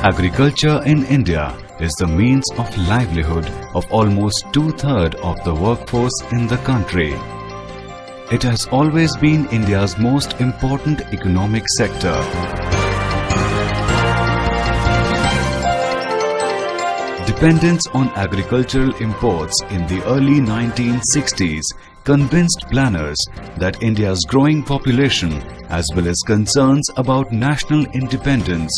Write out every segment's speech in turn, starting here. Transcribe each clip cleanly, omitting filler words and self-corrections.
Agriculture in India is the means of livelihood of almost 2/3 of the workforce in the country. It has always been India's most important economic sector. Dependence on agricultural imports in the early 1960s convinced planners that India's growing population, as well as concerns about national independence,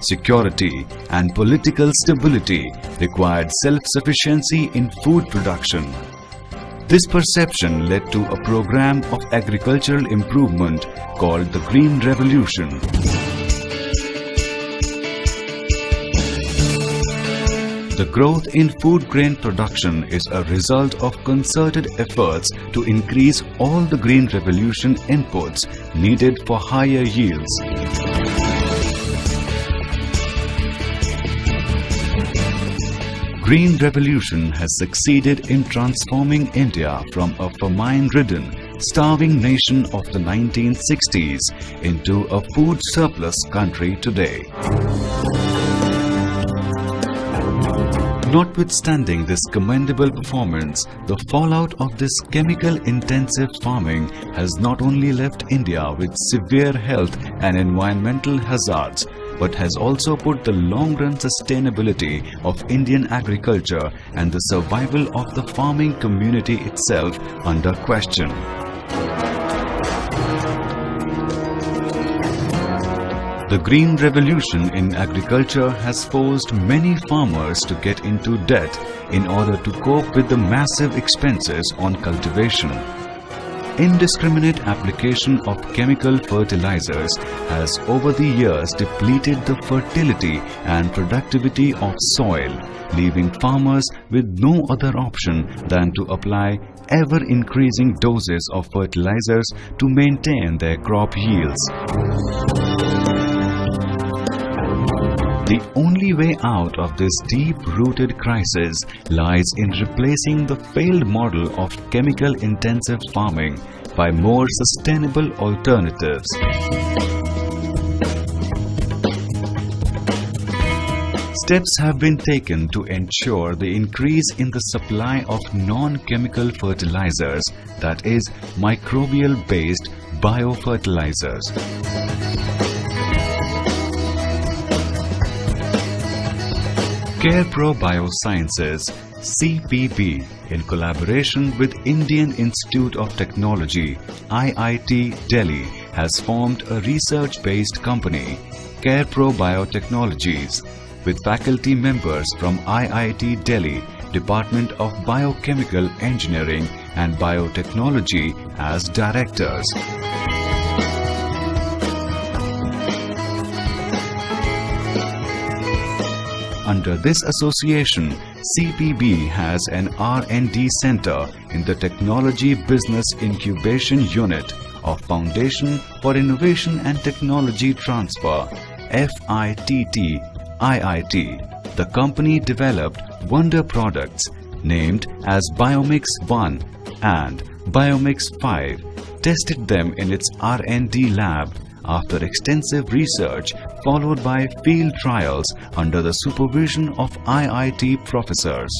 security and political stability, required self-sufficiency in food production. This perception led to a program of agricultural improvement called the Green Revolution. The growth in food grain production is a result of concerted efforts to increase all the Green Revolution inputs needed for higher yields. Green Revolution has succeeded in transforming India from a famine-ridden, starving nation of the 1960s into a food surplus country today. Notwithstanding this commendable performance, the fallout of this chemical-intensive farming has not only left India with severe health and environmental hazards, but has also put the long-run sustainability of Indian agriculture and the survival of the farming community itself under question. The Green Revolution in agriculture has forced many farmers to get into debt in order to cope with the massive expenses on cultivation. Indiscriminate application of chemical fertilizers has over the years depleted the fertility and productivity of soil, leaving farmers with no other option than to apply ever-increasing doses of fertilizers to maintain their crop yields. The only way out of this deep-rooted crisis lies in replacing the failed model of chemical-intensive farming by more sustainable alternatives. Steps have been taken to ensure the increase in the supply of non-chemical fertilizers, that is, microbial-based biofertilizers. Pro Bioscience Pvt. In collaboration with Indian Institute of Technology, IIT Delhi, has formed a research-based company, Pro Biotechnologies, with faculty members from IIT Delhi, Department of Biochemical Engineering and Biotechnology as directors. Under this association, CPB has an R&D center in the Technology Business Incubation Unit of Foundation for Innovation and Technology Transfer, FITT, IIT. The company developed wonder products named as Biomix 1 and Biomix 5, tested them in its R&D lab after extensive research followed by field trials under the supervision of IIT professors.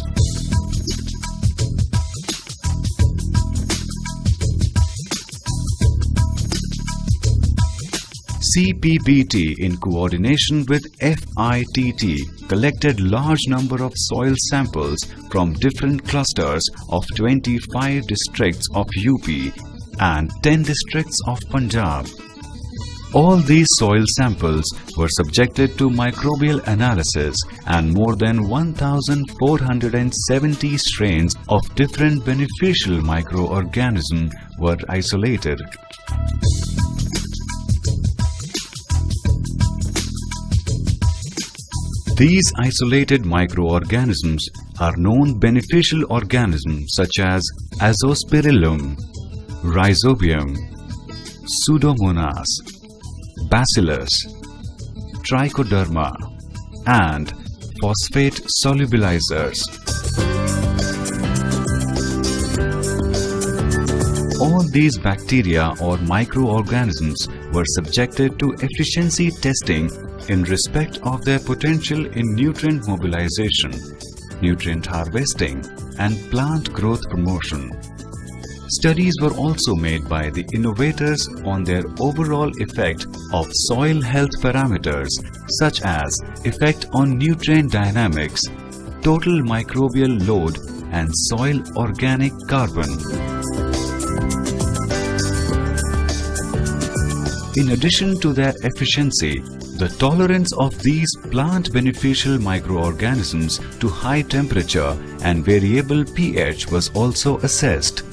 CPBT, in coordination with FITT, collected large number of soil samples from different clusters of 25 districts of UP and 10 districts of Punjab. All these soil samples were subjected to microbial analysis and more than 1,470 strains of different beneficial microorganisms were isolated. These isolated microorganisms are known beneficial organisms such as Azospirillum, Rhizobium, Pseudomonas, Bacillus, Trichoderma, and phosphate solubilizers. All All these bacteria or microorganisms were subjected to efficiency testing in respect of their potential in nutrient mobilization, nutrient harvesting, and plant growth promotion. Studies were also made by the innovators on their overall effect of soil health parameters such as effect on nutrient dynamics, total microbial load, and soil organic carbon. In addition to their efficiency, the tolerance of these plant beneficial microorganisms to high temperature and variable pH was also assessed.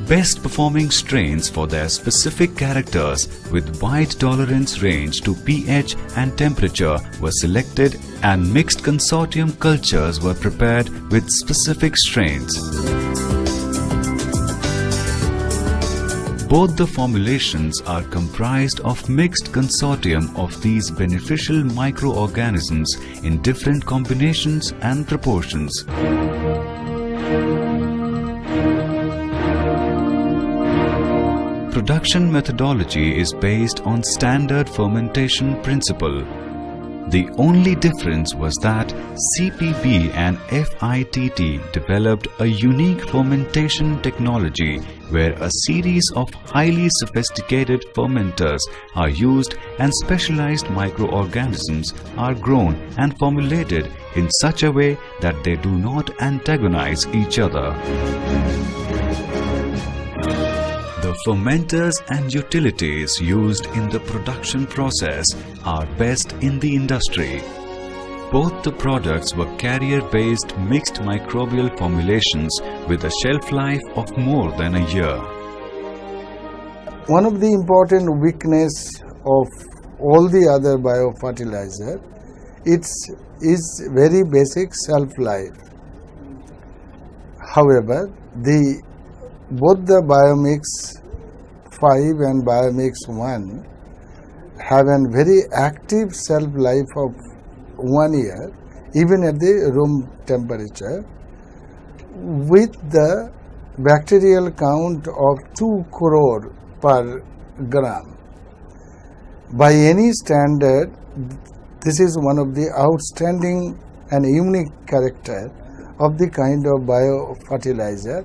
Best performing strains for their specific characters with wide tolerance range to pH and temperature were selected, and mixed consortium cultures were prepared with specific strains. Both the formulations are comprised of mixed consortium of these beneficial microorganisms in different combinations and proportions. Production methodology is based on standard fermentation principle. The only difference was that CPB and FITT developed a unique fermentation technology where a series of highly sophisticated fermenters are used and specialized microorganisms are grown and formulated in such a way that they do not antagonize each other. The fermenters and utilities used in the production process are best in the industry. Both the products were carrier-based mixed microbial formulations with a shelf life of more than a year. One of the important weaknesses of all the other biofertilizer, is very basic shelf life. However, both the BioMix 5 and BioMix 1 have a very active shelf life of 1 year, even at the room temperature, with the bacterial count of 2 crore per gram. By any standard, this is one of the outstanding and unique character of the kind of biofertilizer.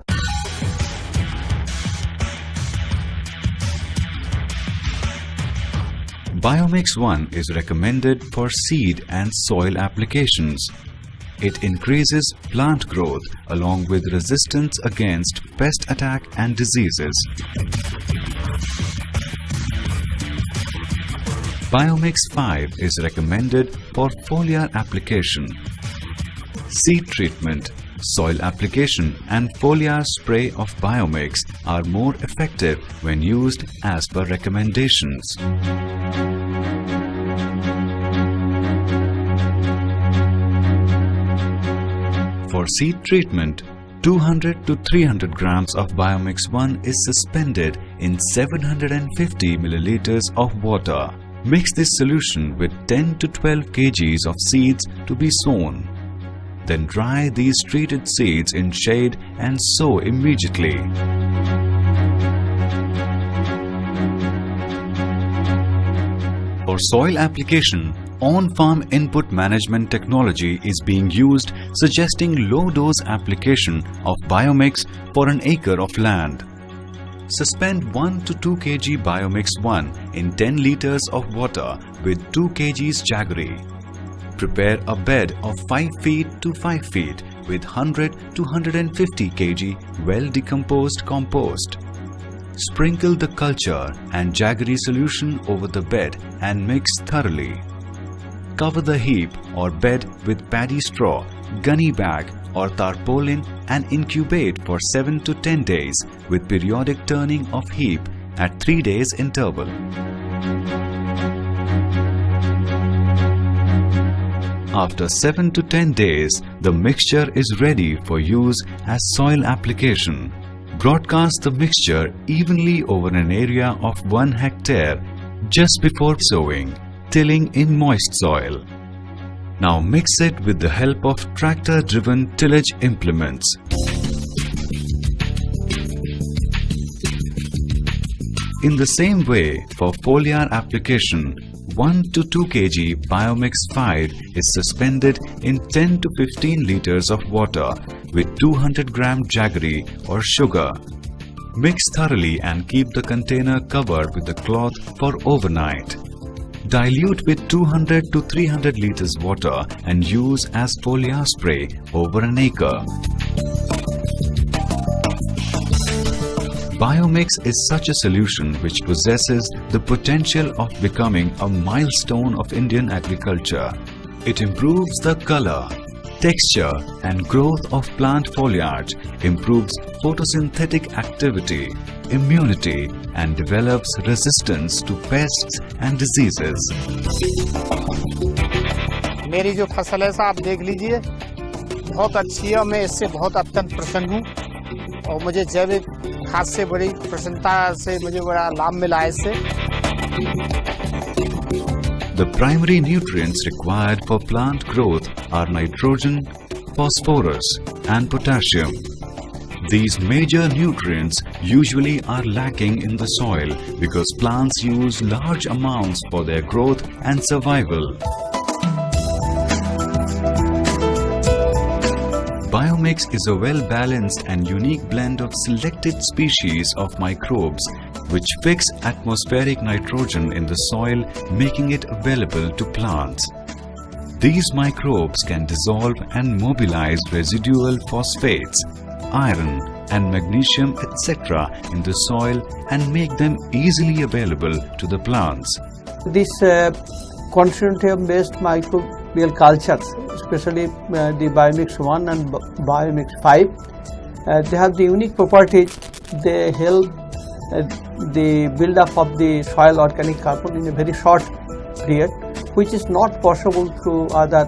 BioMix 1 is recommended for seed and soil applications. It increases plant growth along with resistance against pest attack and diseases. BioMix 5 is recommended for foliar application. Seed treatment, soil application and foliar spray of BioMix are more effective when used as per recommendations. For seed treatment, 200 to 300 grams of BioMix 1 is suspended in 750 milliliters of water. Mix this solution with 10 to 12 kgs of seeds to be sown. Then dry these treated seeds in shade and sow immediately. For soil application, on-farm input management technology is being used, suggesting low-dose application of BioMix for an acre of land. Suspend 1 to 2 kg BioMix 1 in 10 liters of water with 2 kgs jaggery. Prepare a bed of 5 feet to 5 feet with 100 to 150 kg well-decomposed compost. Sprinkle the culture and jaggery solution over the bed and mix thoroughly. Cover the heap or bed with paddy straw, gunny bag or tarpaulin and incubate for 7 to 10 days with periodic turning of heap at 3 days interval. After 7 to 10 days, the mixture is ready for use as soil application. Broadcast the mixture evenly over an area of 1 hectare just before sowing, tilling in moist soil. Now mix it with the help of tractor-driven tillage implements. In the same way, for foliar application, 1 to 2 kg Biomix 5 is suspended in 10 to 15 liters of water with 200 gram jaggery or sugar. Mix thoroughly and keep the container covered with a cloth for overnight. Dilute with 200 to 300 liters water and use as foliar spray over an acre. Biomix is such a solution which possesses the potential of becoming a milestone of Indian agriculture. It improves the color, texture and growth of plant foliage, improves photosynthetic activity, immunity and develops resistance to pests and diseases. मेरी जो फसल है साहब देख लीजिए, बहुत अच्छी है और मैं इससे बहुत अत्यंत प्रसन्न हूँ और मुझे जैविक खाद से बड़ी प्रसन्नता से मुझे बड़ा लाभ मिला है इससे. The primary nutrients required for plant growth are nitrogen, phosphorus and potassium. These major nutrients usually are lacking in the soil because plants use large amounts for their growth and survival. Biomix is a well-balanced and unique blend of selected species of microbes which fix atmospheric nitrogen in the soil, making it available to plants. These microbes can dissolve and mobilize residual phosphates, iron and magnesium etc. in the soil and make them easily available to the plants. This consortium-based microbial cultures, especially the Biomix 1 and Biomix 5, they have the unique properties. They help the build-up of the soil organic carbon in a very short period, which is not possible through other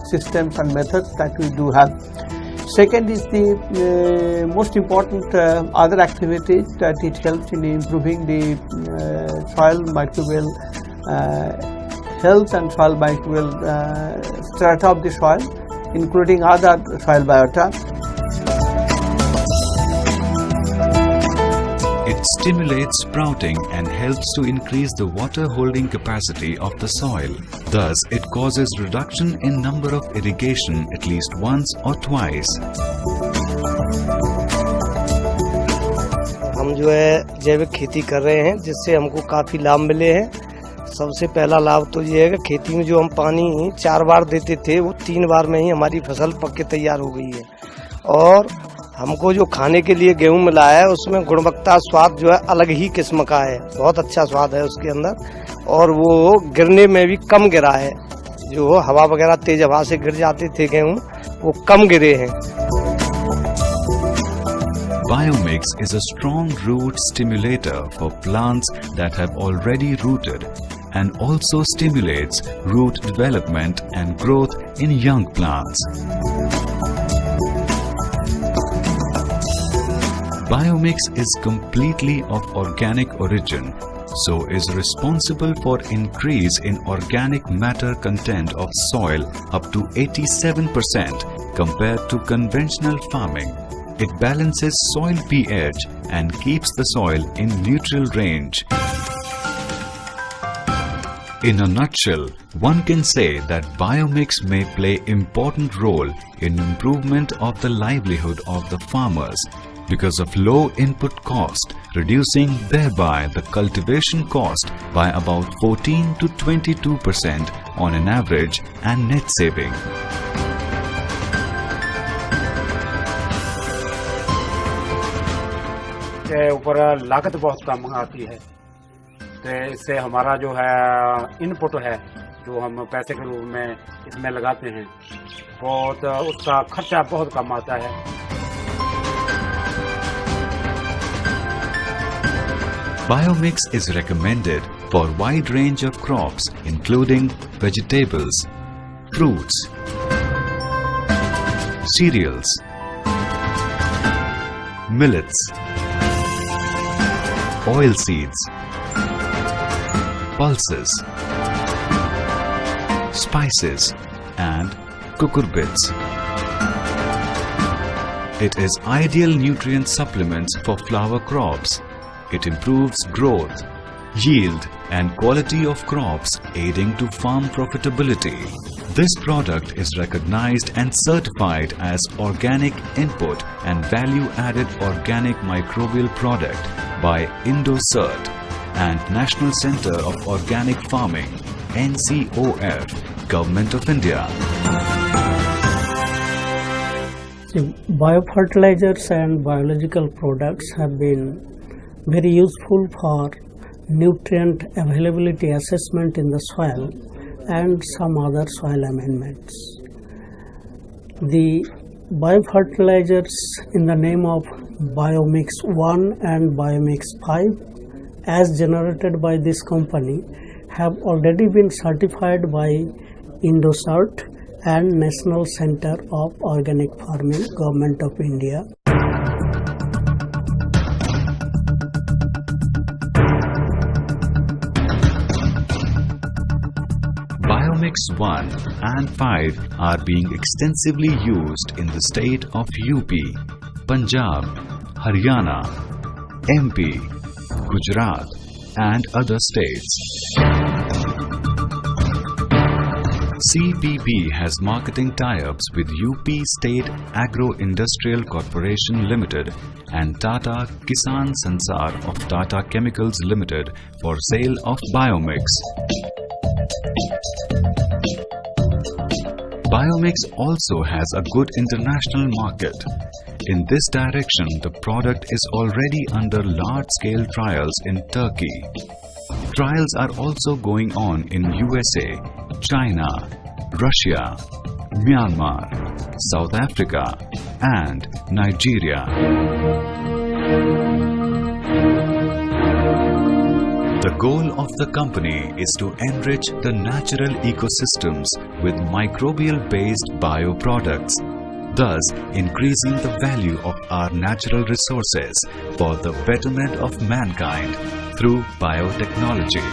systems and methods that we do have. Second is the most important other activities that it helps in improving the soil microbial health and soil microbial strata of the soil, including other soil biota. It stimulates sprouting and helps to increase the water holding capacity of the soil. Thus, it causes reduction in number of irrigation at least once or twice. हम जो है जैविक खेती कर रहे हैं जिससे हमको काफ़ी लाभ मिले हैं. सबसे पहला लाभ तो ये है कि खेती में जो हम पानी 4 बार देते थे वो 3 बार में ही हमारी फसल पक के तैयार हो गई है. और हमको जो खाने के लिए गेहूं मिला है उसमें गुणवत्ता स्वाद जो है अलग ही किस्म का है. बहुत अच्छा स्वाद है उसके अंदर और वो गिरने में भी कम गिरा है. जो हवा वगैरह तेज हवा से गिर जाते थे गेहूं वो कम गिरे हैं. Biomix is a strong root stimulator for plants that have already rooted and also stimulates root development and growth in young plants. Biomix is completely of organic origin, so is responsible for increase in organic matter content of soil up to 87% compared to conventional farming. It balances soil pH and keeps the soil in neutral range. In a nutshell, one can say that Biomix may play important role in improvement of the livelihood of the farmers because of low input cost, reducing thereby the cultivation cost by about 14 to 22% on an average and net saving. के ऊपर लागत बहुत कम आती है, तो इससे हमारा जो है इनपुट है जो हम पैसे के रूप में इसमें लगाते हैं बहुत उसका खर्चा बहुत कम आता है. Biomix is recommended for wide range of crops including vegetables, fruits, cereals, millets, oil seeds, pulses, spices and cucurbits. It is ideal nutrient supplements for flower crops. It improves growth, yield and quality of crops, aiding to farm profitability. This product is recognized and certified as organic input and value-added organic microbial product by IndoCert and National Centre of Organic Farming, NCOF, Government of India. Biofertilizers and biological products have been very useful for nutrient availability assessment in the soil and some other soil amendments. The biofertilizers in the name of Biomix 1 and Biomix 5 as generated by this company have already been certified by IndoCert and National Centre of Organic Farming, Government of India. Biomix 1 and 5 are being extensively used in the state of UP, Punjab, Haryana, MP, Gujarat and other states. CPB has marketing tie-ups with UP State Agro-Industrial Corporation Limited and Tata Kisan Sansar of Tata Chemicals Limited for sale of Biomix. Biomix also has a good international market. In this direction, the product is already under large-scale trials in Turkey. Trials are also going on in USA, China, Russia, Myanmar, South Africa and Nigeria. The goal of the company is to enrich the natural ecosystems with microbial-based bioproducts, thus increasing the value of our natural resources for the betterment of mankind through biotechnology.